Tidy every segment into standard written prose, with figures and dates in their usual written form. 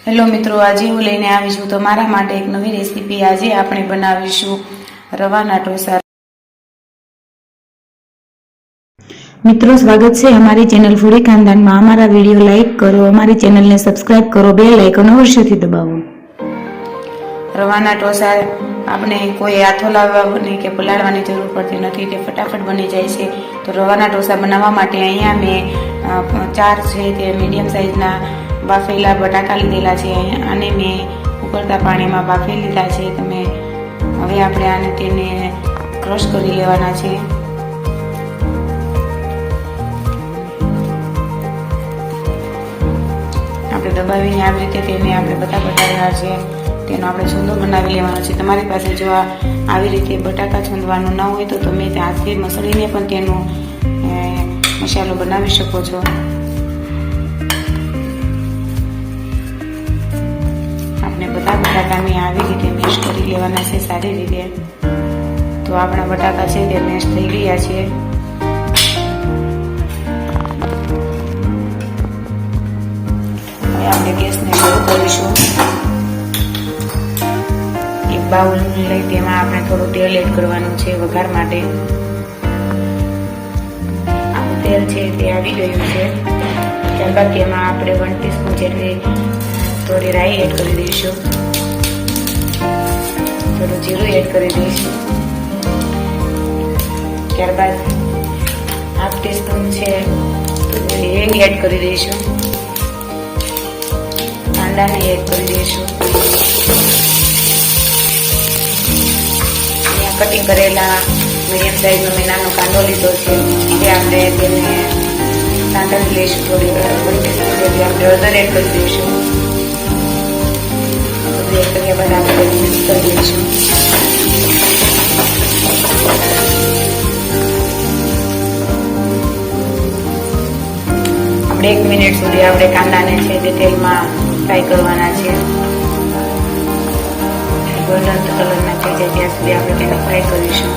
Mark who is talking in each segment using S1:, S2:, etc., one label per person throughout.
S1: Hello મિત્રો, આજે હું લઈને આવી છું તમારા માટે એક નવી રેસીપી। આજે આપણે બનાવીશું રવાના ઢોસા। મિત્રો, સ્વાગત છે અમારી ચેનલ ફૂડી ખાનદાનમાં। અમારા વિડીયો લાઈક કરો, અમારી ચેનલને સબસ્ક્રાઇબ કરો, બેલ આઇકન અવશ્યથી દબાવો। રવાના ઢોસા આપણે કોઈ હાથો લાવવાની કે પલાળવાની જરૂર પડતી નથી, તે ફટાફટ બની જાય છે। તો રવાના ઢોસા બનાવવા માટે અહીંયા મેં 4 છે તે મીડિયમ સાઇઝના બાફેલા બટાકા લીધેલા છે। આને મેં ઉકળતા પાણીમાં બાફી લીધા છે। તમે હવે આપણે આને તેને ક્રશ કરી લેવાના છે। આપણે દબાવીને આવી રીતે તેને આપણે બધા બટાકા છે તેનો આપણે છૂંદો બનાવી લેવાનો છે। તમારી પાસે જો આવી રીતે બટાકા છૂંદવાનું ન હોય તો તમે હાથથી મસળીને પણ તેનો મસાલો બનાવી શકો છો। આપણે બધા બટાકાને આવી રીતે મેશ કરી લેવાના છે સારી રીતે। તો આપણા બટાકા છે તે મેશ થઈ ગયા છે। હવે આપણે ગેસને શરૂ કરીશું। એક બાઉલ લઈ તેમાં આપણે થોડું તેલ એડ કરવાનું છે વઘાર માટે। આપણું તેલ છે તે આવી ગયું છે। ત્યારબાદ તેમાં આપણે 1 ટીસ્પૂન જેટલી થોડી રાઈ એડ કરી દઈશું, થોડું જીરું એડ કરી દઈશું। ત્યારબાદ 1/2 ટીસ્પૂન છે હિંગ એડ કરી દઈશું, કાંદાને એડ કરી દઈશું। અહીંયા કટિંગ કરેલા મીડિયમ સાઈઝનો મેં નાનો કાંદો લીધો છે, તે આપણે તેને સાંતળી લઈશું। થોડી 1 ટીસ્પૂન જેટલી આપણે હળદર એડ કરી દઈશું। એડ કર્યા બાદ આપણે મિક્સ કરી દઈશું। આપણે 1 મિનિટ સુધી આપણે કાંદાને છે તે તેલમાં ફ્રાય કરવાના છે। ગોલ્ડન કલરના થઈ જાય ત્યાં સુધી આપણે તેને ફ્રાય કરીશું।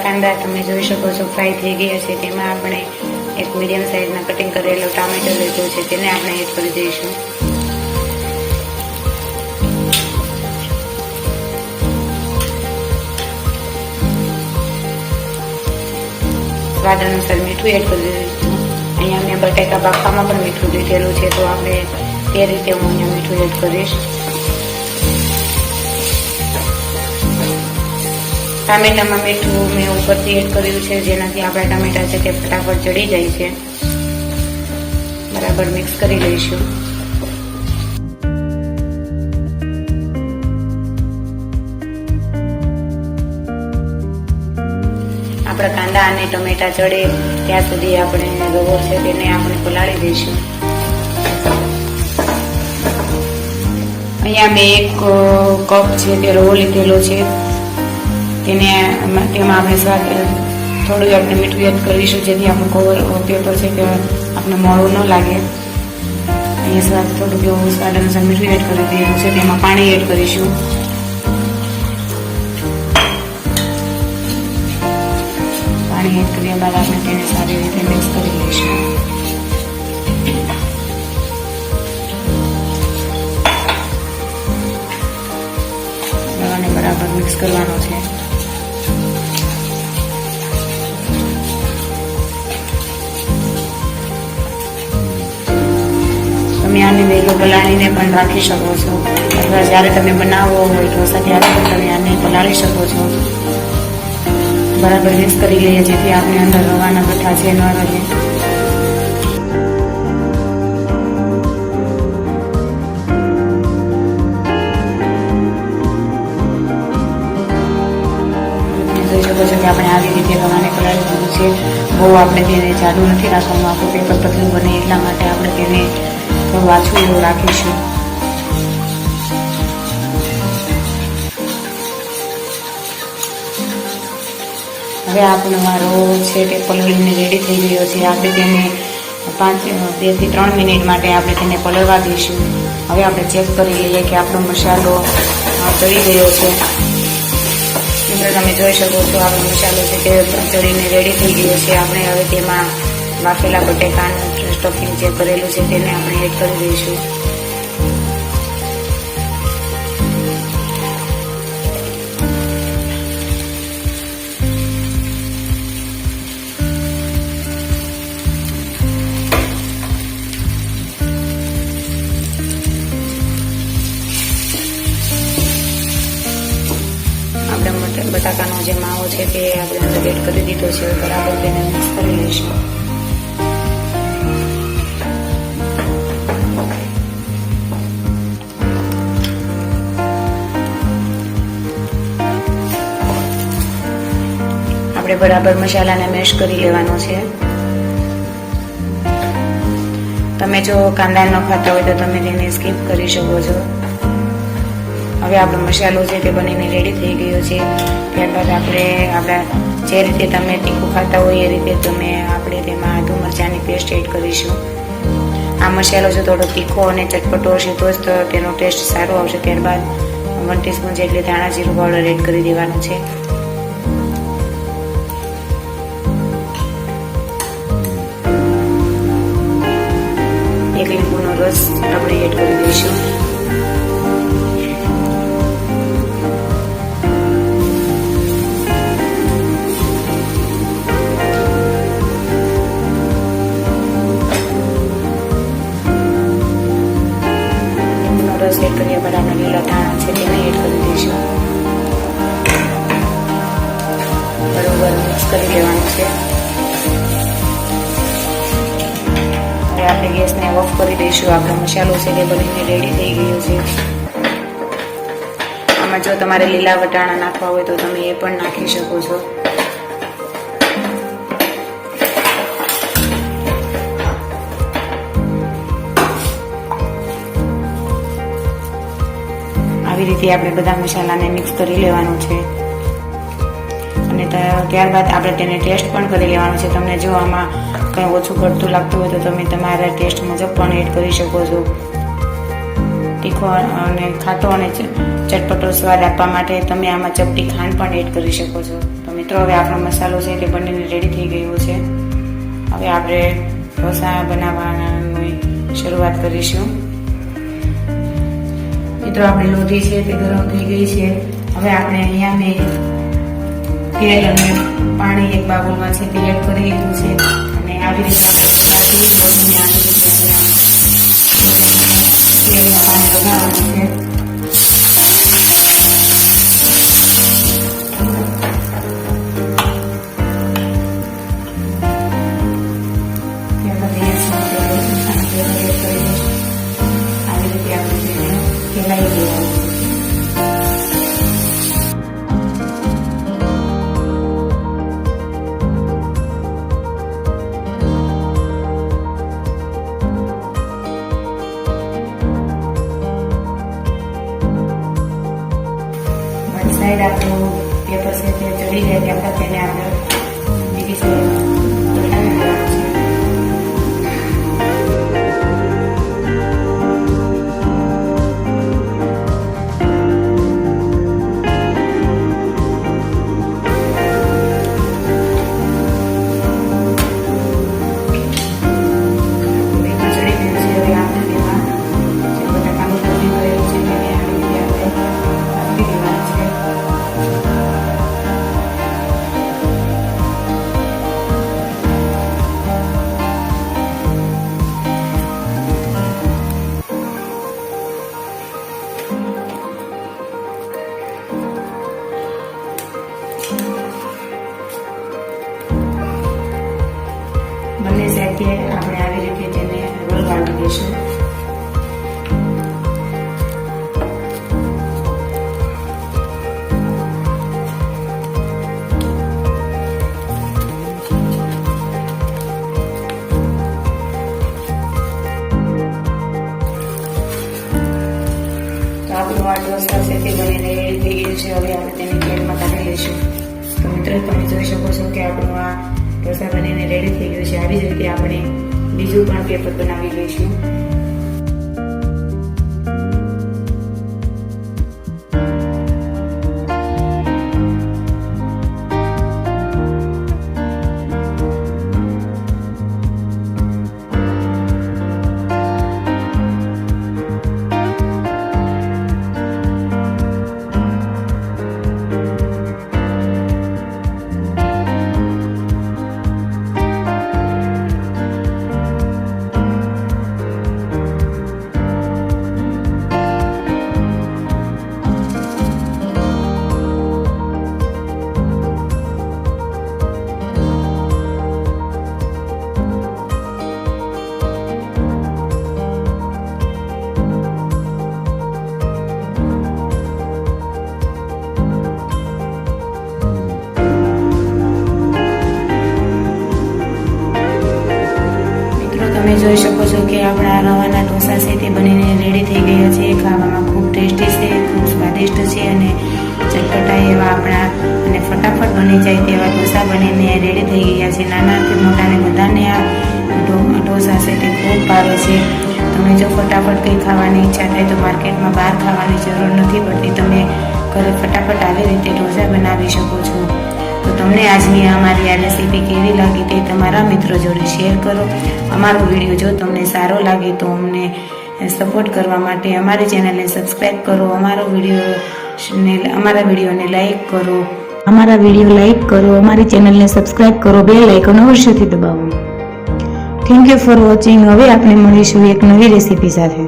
S1: કાંદા તમે જોઈ શકો છો ફ્રાય થઈ ગયા છે। તેમાં આપણે એક મીડિયમ સાઇઝના કટિંગ કરેલો ટામેટો લીધો છે, તેને આપણે એડ કરી દઈશું। સ્વાદ અનુસાર મીઠું એડ કરી દઈશું। અહીંયા મેં બટાકા બાફવામાં પણ મીઠું લીધેલું છે, તો આપણે તે રીતે હું અહીંયા મીઠું એડ કરીશ। ટામેટામાં મીઠું મેં ઉપરથી એડ કર્યું છે, જેનાથી આપણા ટામેટા છે તે ફટાફટ ચડી જાય છે। બરાબર મિક્સ કરી લઈશું। આપણા કાંદા અને ટમેટા ચડે ત્યાં સુધી આપણે રવો છે તેને આપણે પલાળી દઈશું। અહીંયા મેં 1 કપ છે તે રવો લીધેલો છે, તેમાં આપણે સ્વાદ થોડું આપણે મીઠું એડ કરીશું, જેથી આપણું પેપર છે તે આપણે મોળું ન લાગે। અહીંયા સ્વાદ થોડુંક એવું સ્વાદ અનુસાર મીઠું એડ કરી દીધું છે, તેમાં પાણી એડ કરીશું। પાણી એડ કર્યા બાદ આપણે તેને સારી રીતે મિક્સ કરી લઈશું। રવાને બરાબર મિક્સ કરવાનો છે। તમે આને વહેલો પલાળીને પણ રાખી શકો છો, અથવા જ્યારે તમે બનાવો હોય ઢોસા ત્યારે પણ તમે આને પલાળી શકો છો। બરાબર મિક્સ કરી લઈએ, જેથી આપણે અંદર રવાના ગઠ્ઠા છે ન રહે। જોઈ શકો છો કે આપણે આવી રીતે રવાને પલાળી દીધું છે। બહુ આપણે તેને જાડું નથી રાખવાનું, આપણું પેપર પતલું બને એટલા માટે આપણે તેને થોડું આછું એવું રાખીશું। હવે આપણો રવો છે તે પલળીને રેડી થઈ ગયો છે। આપણે તેને 2 થી 3 મિનિટ માટે આપણે તેને પલળવા દઈશું। હવે આપણે ચેક કરી લઈએ કે આપણો મસાલો ચડી ગયો છે। તમે જોઈ શકો છો આપણો મસાલો છે તે ચડીને રેડી થઈ ગયો છે. આપણે હવે તેમાં બાફેલા બટેકાનું સ્ટફિંગ જે કરેલું છે તેને આપણે એડ કરી દઈશું. બટાકાનો જે માવો છે તે આપણે અંદર એડ કરી દીધો છે. બરાબર તેને મિક્સ કરી લઈશું. આપણે બરાબર મસાલાને મેશ કરી લેવાનો છે. તમે જો કાંદા ન ખાતા હોય તો તમે તેને સ્કીપ કરી શકો છો. હવે આપણો મસાલો છે તે બનીને રેડી થઈ ગયો છે. ત્યારબાદ આપણે આપણા જે રીતે તમે તીખું ખાતા હોય એ રીતે આપણે તેમાં આદુ મરચાંની પેસ્ટ એડ કરીશું. આ મસાલો જો થોડો તીખો અને ચટપટો હશે તો જ તેનો ટેસ્ટ સારો આવશે. ત્યારબાદ 1 ટીસ્પૂન જેટલી ધાણા જીરું પાવડર એડ કરી દેવાનું છે. એક લીંબુનો રસ આપણે એડ કરી દઈશું. રસ એડ કર્યા બાદ આપણે લીલા ધાણા છે તેને એડ કરી દઈશું. બરોબર મિક્સ કરી લેવાનું છે. હવે આપણે ગેસને ઓફ કરી દઈશું. આપણો મસાલો છે તે બનીને રેડી થઈ ગયો છે. આમાં જો તમારે લીલા વટાણા નાખવા હોય તો તમે એ પણ નાખી શકો છો. આવી રીતે આપણે બધા મસાલાને મિક્સ કરી લેવાનું છે. અને ત્યારબાદ આપણે તેને ટેસ્ટ પણ કરી લેવાનો છે. તમને જો આમાં કંઈ ઓછું પડતું લાગતું હોય તો તમે તમારા ટેસ્ટ મુજબ પણ એડ કરી શકો છો. તીખો અને ખાટો અને ચટપટો સ્વાદ આપવા માટે તમે આમાં ચપટી ખાંડ પણ એડ કરી શકો છો. તો મિત્રો હવે આપણો મસાલો છે તે બનીને રેડી થઈ ગયો છે. હવે આપણે ઢોસા બનાવવાની શરૂઆત કરીશું. મિત્રો આપણી લોટી છે તે ગરમ થઈ ગઈ છે. હવે આપણે અહીંયા મેં તેલ અને પાણી એક બાઉલમાં છે તે એડ કરી લીધું છે. અને આવી રીતે આપણે લોટીને આવી રીતે તેલમાં પાણી લગાવવાનું છે. સાઈડ આપણું પેપર છે તે ચડી જાય ત્યારબાદ તેને આપણે બીજી સાઈડ પલટાવી દેવાનું છે. બંને સાઈડથી આપણે આવી રીતે તેને રોલ પાડી દઈશું. તો આપણું આ ઢોસા છે તે બનીને રેડી થઈ ગયું છે. હવે આપણે તેને પ્લેટમાં કાઢી લઈશું. તો મિત્રો તમે જોઈ શકો છો કે આપણું આ ઢોસા બનીને રેડી થઈ ગયું છે. આવી જ રીતે આપણે બીજું પણ પેપર બનાવી લઈશું. તમે જોઈ શકો છો કે આપણા રવાના ઢોસા છે તે બનીને રેડી થઈ ગયા છે. ખાવામાં ખૂબ ટેસ્ટી છે, ખૂબ સ્વાદિષ્ટ છે અને ચટપટા એવા આપણા અને ફટાફટ બની જાય તેવા ઢોસા બનીને રેડી થઈ ગયા છે. નાનાથી મોટાને બધાને આ ઢોસા છે તે ખૂબ ભાવે છે. તમે જો ફટાફટ કંઈ ખાવાની ઈચ્છા થાય તો માર્કેટમાં બહાર ખાવાની જરૂર નથી પડતી. તમે ઘરે ફટાફટ આવી રીતે ઢોસા બનાવી શકો છો. તો તમને આજની અમારી આ રેસીપી કેવી લાગી તે તમારા મિત્રો જોડે શેર કરો. અમારો વિડીયો જો તમને સારો લાગે તો અમને સપોર્ટ કરવા માટે અમારી ચેનલને સબસ્ક્રાઈબ કરો. અમારા વિડીયોને લાઈક કરો. અમારી ચેનલને સબસ્ક્રાઈબ કરો. બેલ આઇકન અવશ્યથી દબાવો. Thank you for watching. હવે આપણે મળીશું એક નવી રેસીપી સાથે.